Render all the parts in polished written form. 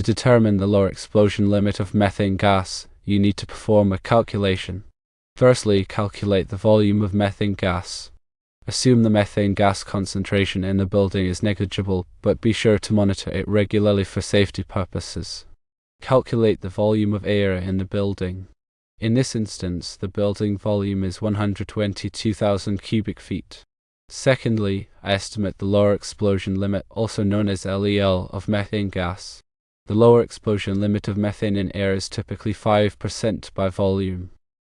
determine the lower explosion limit of methane gas, you need to perform a calculation. Firstly, calculate the volume of methane gas. Assume the methane gas concentration in the building is negligible, but be sure to monitor it regularly for safety purposes. Calculate the volume of air in the building. In this instance, the building volume is 122,000 cubic feet. Secondly, estimate the lower explosion limit, also known as LEL, of methane gas. The lower explosion limit of methane in air is typically 5% by volume.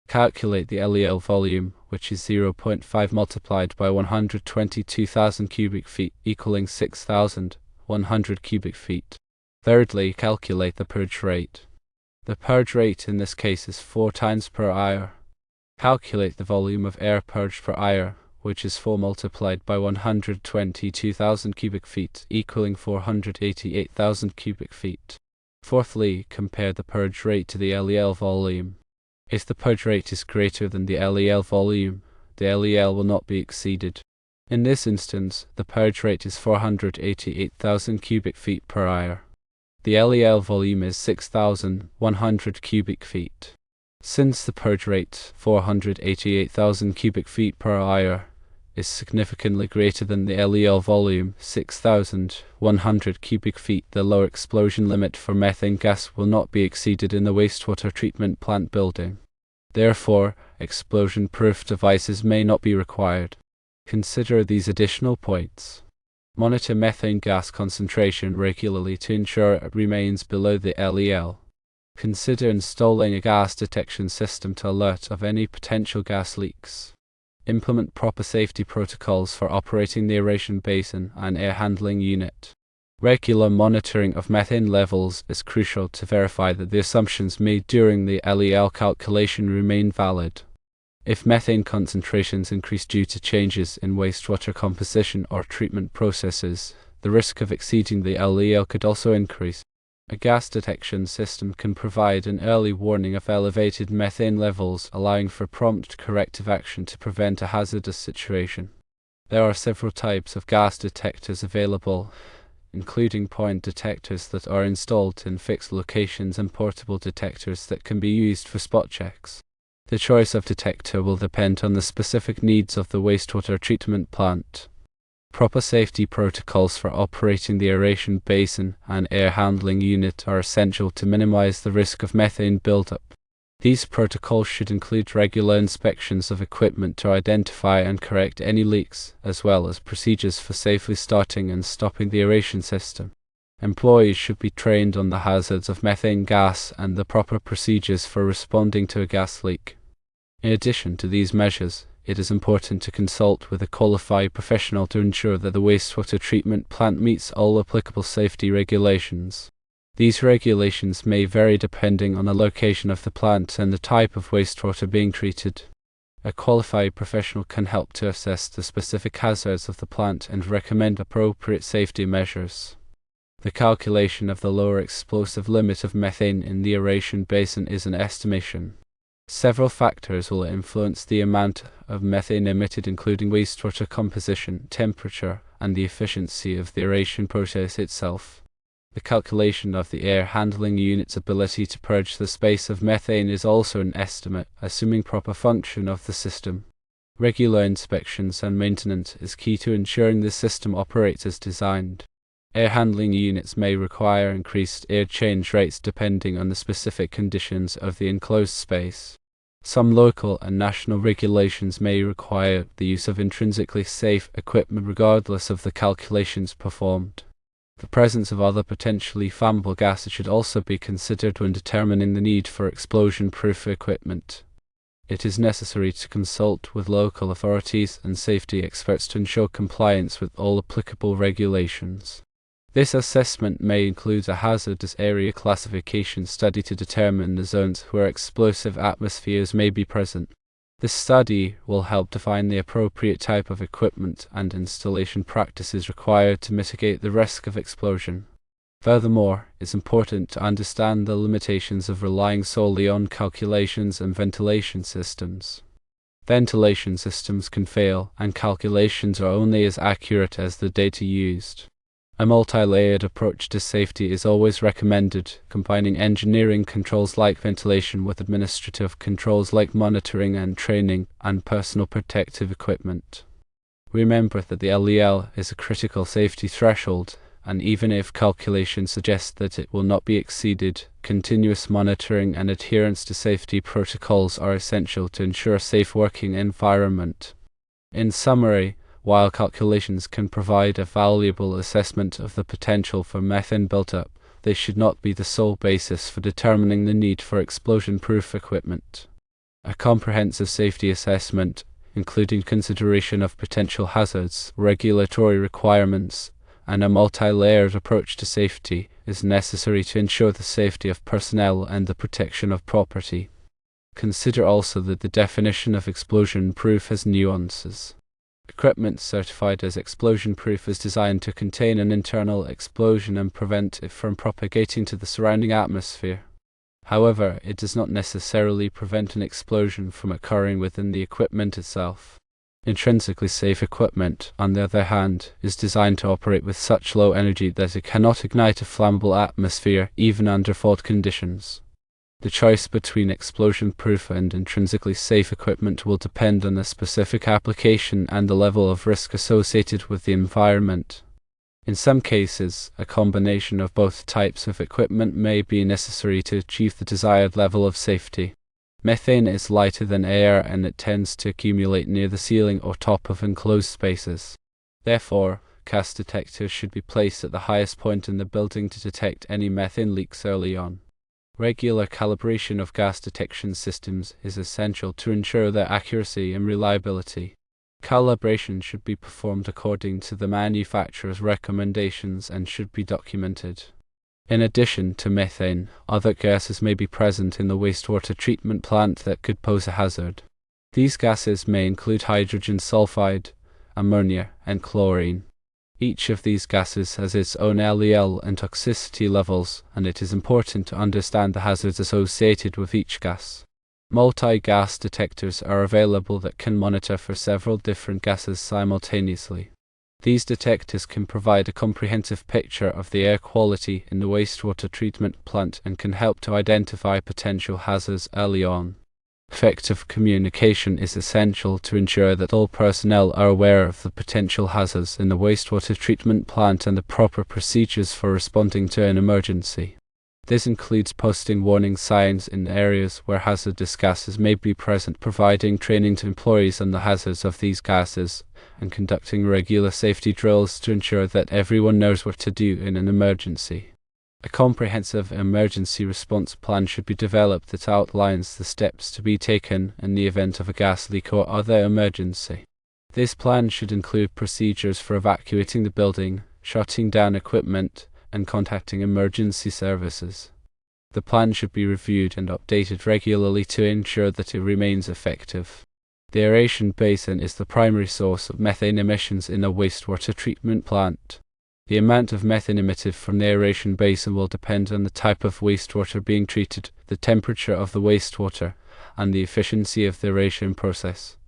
Calculate the LEL volume, which is 0.5 multiplied by 122,000 cubic feet, equaling 6,100 cubic feet. Thirdly, calculate the purge rate. The purge rate in this case is 4 times per hour. Calculate the volume of air purged per hour, which is 4 multiplied by 122,000 cubic feet, equaling 488,000 cubic feet. Fourthly, compare the purge rate to the LEL volume. If the purge rate is greater than the LEL volume, the LEL will not be exceeded. In this instance, the purge rate is 488,000 cubic feet per hour. The LEL volume is 6,100 cubic feet. Since the purge rate, 488,000 cubic feet per hour, is significantly greater than the LEL volume, 6,100 cubic feet, the lower explosion limit for methane gas will not be exceeded in the wastewater treatment plant building. Therefore, explosion-proof devices may not be required. Consider these additional points. Monitor methane gas concentration regularly to ensure it remains below the LEL. Consider installing a gas detection system to alert of any potential gas leaks. Implement proper safety protocols for operating the aeration basin and air handling unit. Regular monitoring of methane levels is crucial to verify that the assumptions made during the LEL calculation remain valid. If methane concentrations increase due to changes in wastewater composition or treatment processes, the risk of exceeding the LEL could also increase. A gas detection system can provide an early warning of elevated methane levels, allowing for prompt corrective action to prevent a hazardous situation. There are several types of gas detectors available, including point detectors that are installed in fixed locations and portable detectors that can be used for spot checks. The choice of detector will depend on the specific needs of the wastewater treatment plant. Proper safety protocols for operating the aeration basin and air handling unit are essential to minimize the risk of methane buildup. These protocols should include regular inspections of equipment to identify and correct any leaks, as well as procedures for safely starting and stopping the aeration system. Employees should be trained on the hazards of methane gas and the proper procedures for responding to a gas leak. In addition to these measures, it is important to consult with a qualified professional to ensure that the wastewater treatment plant meets all applicable safety regulations. These regulations may vary depending on the location of the plant and the type of wastewater being treated. A qualified professional can help to assess the specific hazards of the plant and recommend appropriate safety measures. The calculation of the lower explosive limit of methane in the aeration basin is an estimation. Several factors will influence the amount of methane emitted, including wastewater composition, temperature, and the efficiency of the aeration process itself. The calculation of the air handling unit's ability to purge the space of methane is also an estimate, assuming proper function of the system. Regular inspections and maintenance is key to ensuring the system operates as designed. Air handling units may require increased air change rates depending on the specific conditions of the enclosed space. Some local and national regulations may require the use of intrinsically safe equipment regardless of the calculations performed. The presence of other potentially flammable gases should also be considered when determining the need for explosion-proof equipment. It is necessary to consult with local authorities and safety experts to ensure compliance with all applicable regulations. This assessment may include a hazardous area classification study to determine the zones where explosive atmospheres may be present. This study will help define the appropriate type of equipment and installation practices required to mitigate the risk of explosion. Furthermore, it's important to understand the limitations of relying solely on calculations and ventilation systems. Ventilation systems can fail, and calculations are only as accurate as the data used. A multi-layered approach to safety is always recommended, combining engineering controls like ventilation with administrative controls like monitoring and training and personal protective equipment. Remember that the LEL is a critical safety threshold, and even if calculations suggest that it will not be exceeded, continuous monitoring and adherence to safety protocols are essential to ensure a safe working environment. In summary, while calculations can provide a valuable assessment of the potential for methane buildup, they should not be the sole basis for determining the need for explosion-proof equipment. A comprehensive safety assessment, including consideration of potential hazards, regulatory requirements, and a multi-layered approach to safety, is necessary to ensure the safety of personnel and the protection of property. Consider also that the definition of explosion-proof has nuances. Equipment certified as explosion-proof is designed to contain an internal explosion and prevent it from propagating to the surrounding atmosphere. However, it does not necessarily prevent an explosion from occurring within the equipment itself. Intrinsically safe equipment, on the other hand, is designed to operate with such low energy that it cannot ignite a flammable atmosphere even under fault conditions. The choice between explosion-proof and intrinsically safe equipment will depend on the specific application and the level of risk associated with the environment. In some cases, a combination of both types of equipment may be necessary to achieve the desired level of safety. Methane is lighter than air and it tends to accumulate near the ceiling or top of enclosed spaces. Therefore, gas detectors should be placed at the highest point in the building to detect any methane leaks early on. Regular calibration of gas detection systems is essential to ensure their accuracy and reliability. Calibration should be performed according to the manufacturer's recommendations and should be documented. In addition to methane, other gases may be present in the wastewater treatment plant that could pose a hazard. These gases may include hydrogen sulfide, ammonia, and chlorine. Each of these gases has its own LEL and toxicity levels, and it is important to understand the hazards associated with each gas. Multi-gas detectors are available that can monitor for several different gases simultaneously. These detectors can provide a comprehensive picture of the air quality in the wastewater treatment plant and can help to identify potential hazards early on. Effective communication is essential to ensure that all personnel are aware of the potential hazards in the wastewater treatment plant and the proper procedures for responding to an emergency. This includes posting warning signs in areas where hazardous gases may be present, providing training to employees on the hazards of these gases, and conducting regular safety drills to ensure that everyone knows what to do in an emergency. A comprehensive emergency response plan should be developed that outlines the steps to be taken in the event of a gas leak or other emergency. This plan should include procedures for evacuating the building, shutting down equipment, and contacting emergency services. The plan should be reviewed and updated regularly to ensure that it remains effective. The aeration basin is the primary source of methane emissions in a wastewater treatment plant. The amount of methane emitted from the aeration basin will depend on the type of wastewater being treated, the temperature of the wastewater, and the efficiency of the aeration process.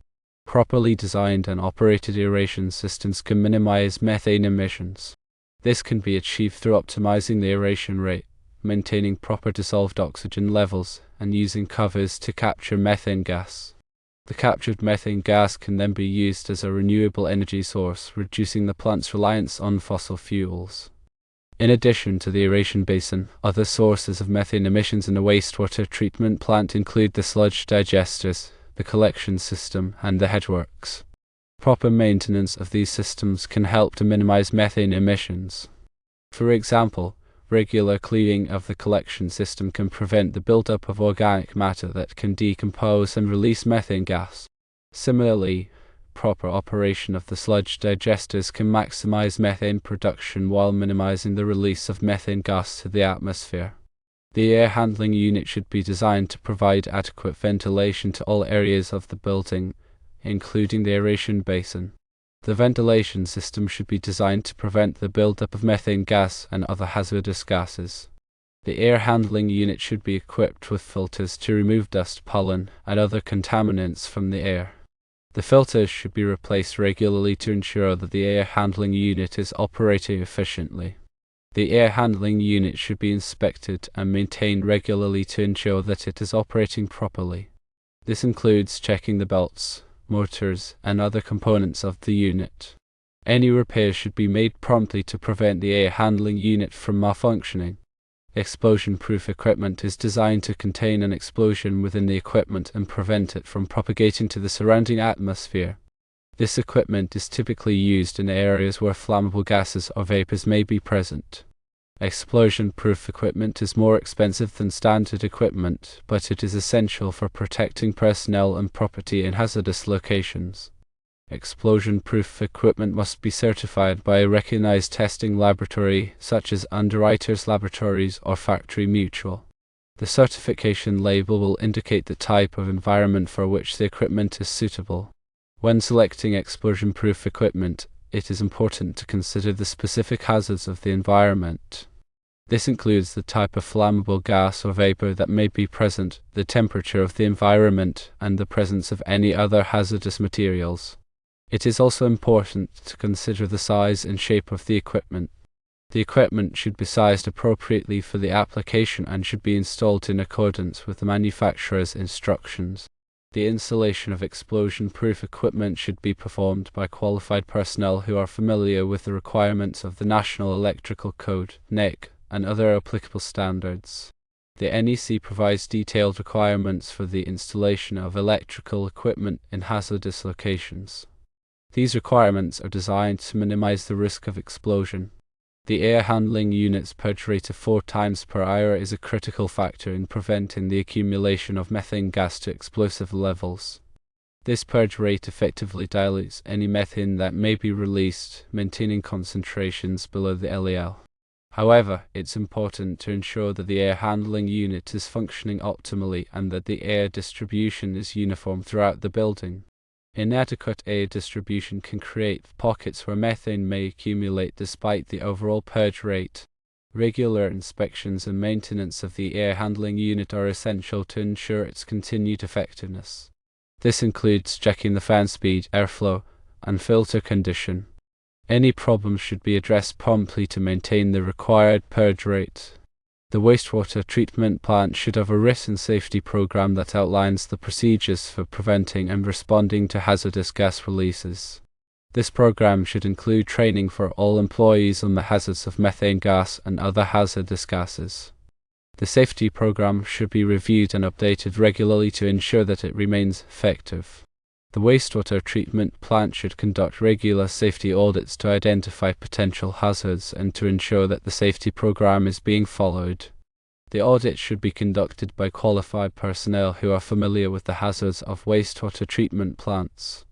Properly designed and operated aeration systems can minimize methane emissions. This can be achieved through optimizing the aeration rate, maintaining proper dissolved oxygen levels, and using covers to capture methane gas. The captured methane gas can then be used as a renewable energy source, reducing the plant's reliance on fossil fuels. In addition to the aeration basin, other sources of methane emissions in a wastewater treatment plant include the sludge digesters, the collection system, and the headworks. Proper maintenance of these systems can help to minimize methane emissions. For example, regular cleaning of the collection system can prevent the buildup of organic matter that can decompose and release methane gas. Similarly, proper operation of the sludge digesters can maximize methane production while minimizing the release of methane gas to the atmosphere. The air handling unit should be designed to provide adequate ventilation to all areas of the building, including the aeration basin. The ventilation system should be designed to prevent the buildup of methane gas and other hazardous gases. The air handling unit should be equipped with filters to remove dust, pollen, and other contaminants from the air. The filters should be replaced regularly to ensure that the air handling unit is operating efficiently. The air handling unit should be inspected and maintained regularly to ensure that it is operating properly. This includes checking the belts, motors, and other components of the unit. Any repairs should be made promptly to prevent the air handling unit from malfunctioning. Explosion-proof equipment is designed to contain an explosion within the equipment and prevent it from propagating to the surrounding atmosphere. This equipment is typically used in areas where flammable gases or vapors may be present. Explosion-proof equipment is more expensive than standard equipment, but it is essential for protecting personnel and property in hazardous locations. Explosion-proof equipment must be certified by a recognized testing laboratory such as Underwriters Laboratories or Factory Mutual. The certification label will indicate the type of environment for which the equipment is suitable. When selecting explosion-proof equipment, it is important to consider the specific hazards of the environment. This includes the type of flammable gas or vapor that may be present, the temperature of the environment, and the presence of any other hazardous materials. It is also important to consider the size and shape of the equipment. The equipment should be sized appropriately for the application and should be installed in accordance with the manufacturer's instructions. The installation of explosion-proof equipment should be performed by qualified personnel who are familiar with the requirements of the National Electrical Code (NEC) and other applicable standards. The NEC provides detailed requirements for the installation of electrical equipment in hazardous locations. These requirements are designed to minimize the risk of explosion. The air handling unit's purge rate of 4 times per hour is a critical factor in preventing the accumulation of methane gas to explosive levels. This purge rate effectively dilutes any methane that may be released, maintaining concentrations below the LEL. However, it's important to ensure that the air handling unit is functioning optimally and that the air distribution is uniform throughout the building. Inadequate air distribution can create pockets where methane may accumulate despite the overall purge rate. Regular inspections and maintenance of the air handling unit are essential to ensure its continued effectiveness. This includes checking the fan speed, airflow, and filter condition. Any problems should be addressed promptly to maintain the required purge rate. The wastewater treatment plant should have a risk and safety program that outlines the procedures for preventing and responding to hazardous gas releases. This program should include training for all employees on the hazards of methane gas and other hazardous gases. The safety program should be reviewed and updated regularly to ensure that it remains effective. The wastewater treatment plant should conduct regular safety audits to identify potential hazards and to ensure that the safety program is being followed. The audit should be conducted by qualified personnel who are familiar with the hazards of wastewater treatment plants.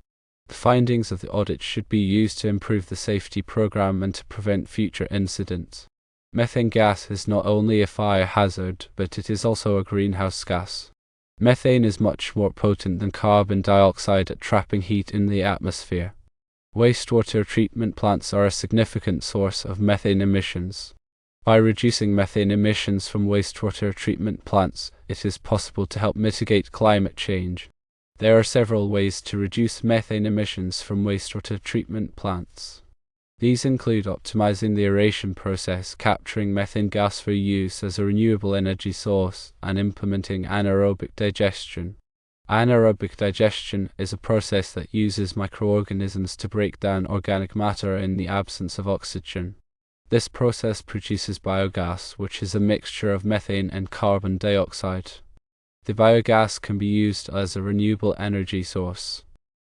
The findings of the audit should be used to improve the safety program and to prevent future incidents. Methane gas is not only a fire hazard, but it is also a greenhouse gas. Methane is much more potent than carbon dioxide at trapping heat in the atmosphere. Wastewater treatment plants are a significant source of methane emissions. By reducing methane emissions from wastewater treatment plants, it is possible to help mitigate climate change. There are several ways to reduce methane emissions from wastewater treatment plants. These include optimizing the aeration process, capturing methane gas for use as a renewable energy source, and implementing anaerobic digestion. Anaerobic digestion is a process that uses microorganisms to break down organic matter in the absence of oxygen. This process produces biogas, which is a mixture of methane and carbon dioxide. The biogas can be used as a renewable energy source.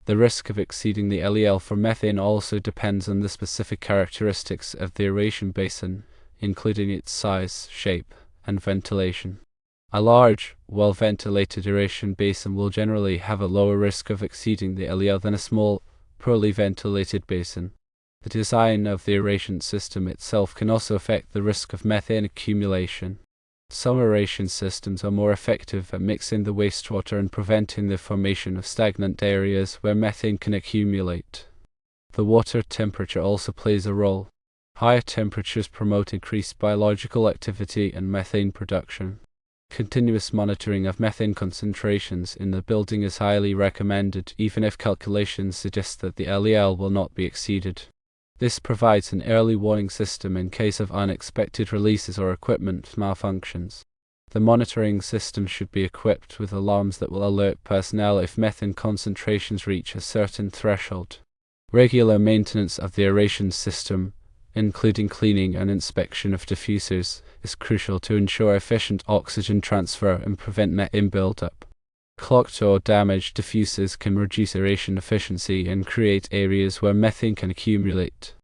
The risk of exceeding the LEL for methane also depends on the specific characteristics of the aeration basin, including its size, shape, and ventilation. A large, well-ventilated aeration basin will generally have a lower risk of exceeding the LEL than a small, poorly ventilated basin. The design of the aeration system itself can also affect the risk of methane accumulation. Some aeration systems are more effective at mixing the wastewater and preventing the formation of stagnant areas where methane can accumulate. The water temperature also plays a role. Higher temperatures promote increased biological activity and methane production. Continuous monitoring of methane concentrations in the building is highly recommended, even if calculations suggest that the LEL will not be exceeded. This provides an early warning system in case of unexpected releases or equipment malfunctions. The monitoring system should be equipped with alarms that will alert personnel if methane concentrations reach a certain threshold. Regular maintenance of the aeration system, including cleaning and inspection of diffusers, is crucial to ensure efficient oxygen transfer and prevent methane buildup. Clogged or damaged diffusers can reduce aeration efficiency and create areas where methane can accumulate.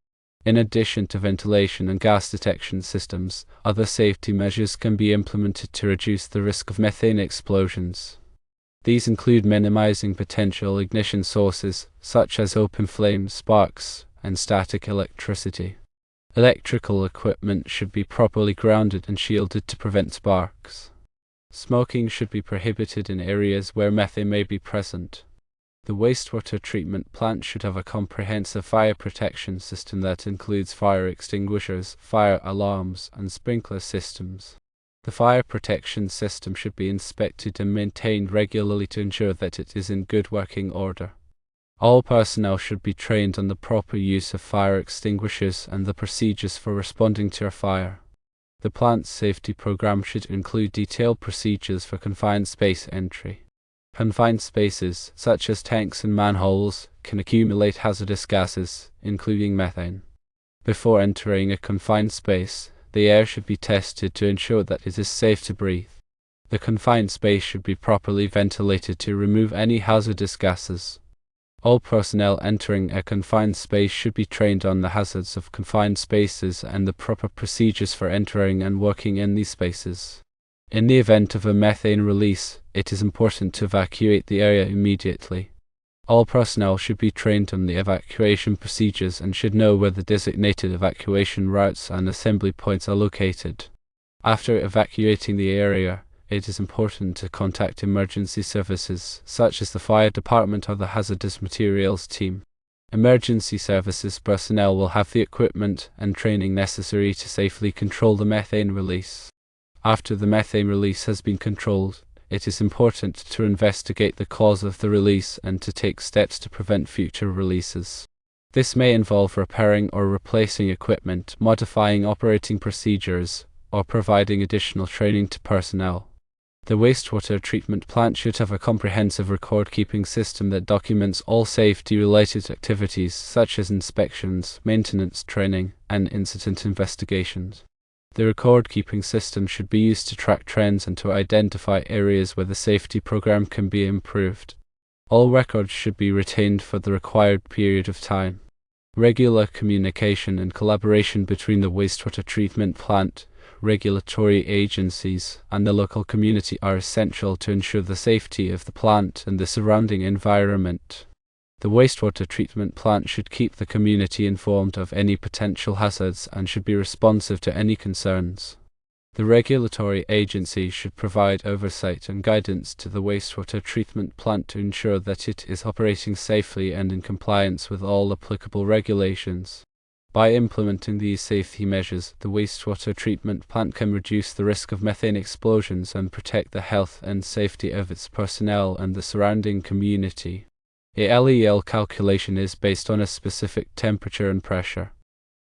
In addition to ventilation and gas detection systems, other safety measures can be implemented to reduce the risk of methane explosions. These include minimizing potential ignition sources, such as open flame, sparks, and static electricity. Electrical equipment should be properly grounded and shielded to prevent sparks. Smoking should be prohibited in areas where methane may be present. The wastewater treatment plant should have a comprehensive fire protection system that includes fire extinguishers, fire alarms, and sprinkler systems. The fire protection system should be inspected and maintained regularly to ensure that it is in good working order. All personnel should be trained on the proper use of fire extinguishers and the procedures for responding to a fire. The plant's safety program should include detailed procedures for confined space entry. Confined spaces, such as tanks and manholes, can accumulate hazardous gases, including methane. Before entering a confined space, the air should be tested to ensure that it is safe to breathe. The confined space should be properly ventilated to remove any hazardous gases. All personnel entering a confined space should be trained on the hazards of confined spaces and the proper procedures for entering and working in these spaces. In the event of a methane release, it is important to evacuate the area immediately. All personnel should be trained on the evacuation procedures and should know where the designated evacuation routes and assembly points are located. After evacuating the area, it is important to contact emergency services, such as the fire department or the hazardous materials team. Emergency services personnel will have the equipment and training necessary to safely control the methane release. After the methane release has been controlled, it is important to investigate the cause of the release and to take steps to prevent future releases. This may involve repairing or replacing equipment, modifying operating procedures, or providing additional training to personnel. The wastewater treatment plant should have a comprehensive record-keeping system that documents all safety-related activities such as inspections, maintenance training, and incident investigations. The record-keeping system should be used to track trends and to identify areas where the safety program can be improved. All records should be retained for the required period of time. Regular communication and collaboration between the wastewater treatment plant, regulatory agencies, and the local community are essential to ensure the safety of the plant and the surrounding environment. The wastewater treatment plant should keep the community informed of any potential hazards and should be responsive to any concerns. The regulatory agency should provide oversight and guidance to the wastewater treatment plant to ensure that it is operating safely and in compliance with all applicable regulations. By implementing these safety measures, the wastewater treatment plant can reduce the risk of methane explosions and protect the health and safety of its personnel and the surrounding community. A LEL calculation is based on a specific temperature and pressure.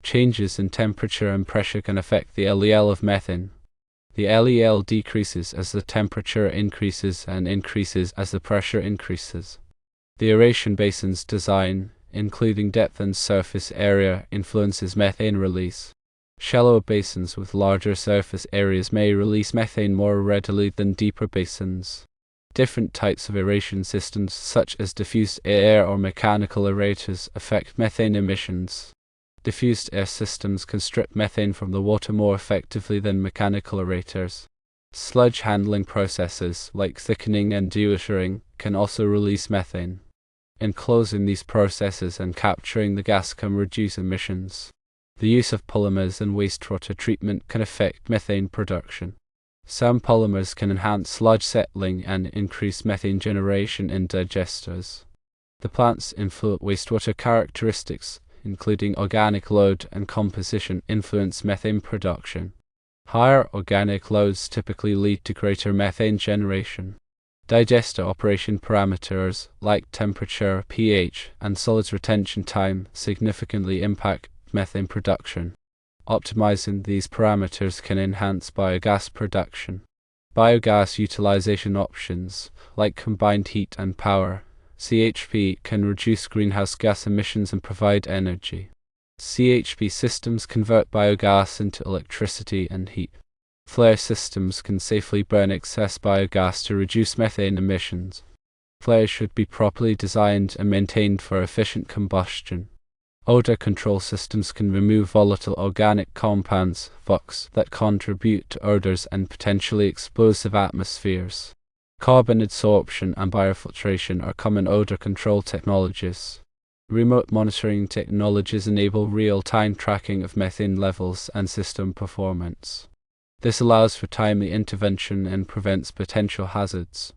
Changes in temperature and pressure can affect the LEL of methane. The LEL decreases as the temperature increases and increases as the pressure increases. The aeration basin's design, including depth and surface area, influences methane release. Shallower basins with larger surface areas may release methane more readily than deeper basins. Different types of aeration systems, such as diffused air or mechanical aerators, affect methane emissions. Diffused air systems can strip methane from the water more effectively than mechanical aerators. Sludge handling processes, like thickening and dewatering, can also release methane. Enclosing these processes and capturing the gas can reduce emissions. The use of polymers in wastewater treatment can affect methane production. Some polymers can enhance sludge settling and increase methane generation in digesters. The plant's influent wastewater characteristics, including organic load and composition, influence methane production. Higher organic loads typically lead to greater methane generation. Digester operation parameters like temperature, pH, and solids retention time significantly impact methane production. Optimizing these parameters can enhance biogas production. Biogas utilization options, like combined heat and power (CHP), can reduce greenhouse gas emissions and provide energy. CHP systems convert biogas into electricity and heat. Flare systems can safely burn excess biogas to reduce methane emissions. Flares should be properly designed and maintained for efficient combustion. Odor control systems can remove volatile organic compounds (VOCs) that contribute to odors and potentially explosive atmospheres. Carbon adsorption and biofiltration are common odor control technologies. Remote monitoring technologies enable real-time tracking of methane levels and system performance. This allows for timely intervention and prevents potential hazards.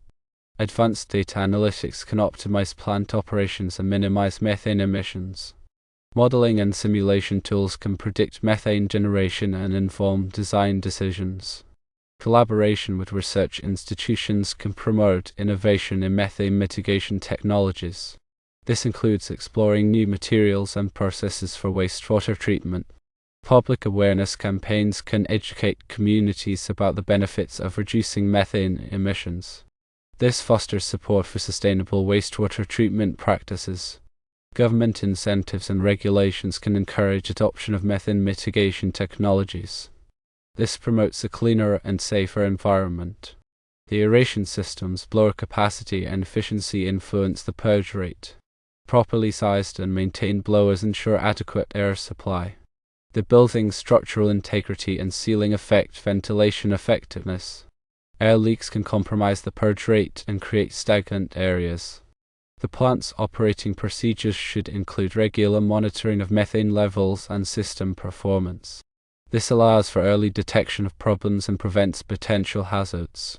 Advanced data analytics can optimize plant operations and minimize methane emissions. Modeling and simulation tools can predict methane generation and inform design decisions. Collaboration with research institutions can promote innovation in methane mitigation technologies. This includes exploring new materials and processes for wastewater treatment. Public awareness campaigns can educate communities about the benefits of reducing methane emissions. This fosters support for sustainable wastewater treatment practices. Government incentives and regulations can encourage adoption of methane mitigation technologies. This promotes a cleaner and safer environment. The aeration system's blower capacity and efficiency influence the purge rate. Properly sized and maintained blowers ensure adequate air supply. The building's structural integrity and sealing affect ventilation effectiveness. Air leaks can compromise the purge rate and create stagnant areas. The plant's operating procedures should include regular monitoring of methane levels and system performance. This allows for early detection of problems and prevents potential hazards.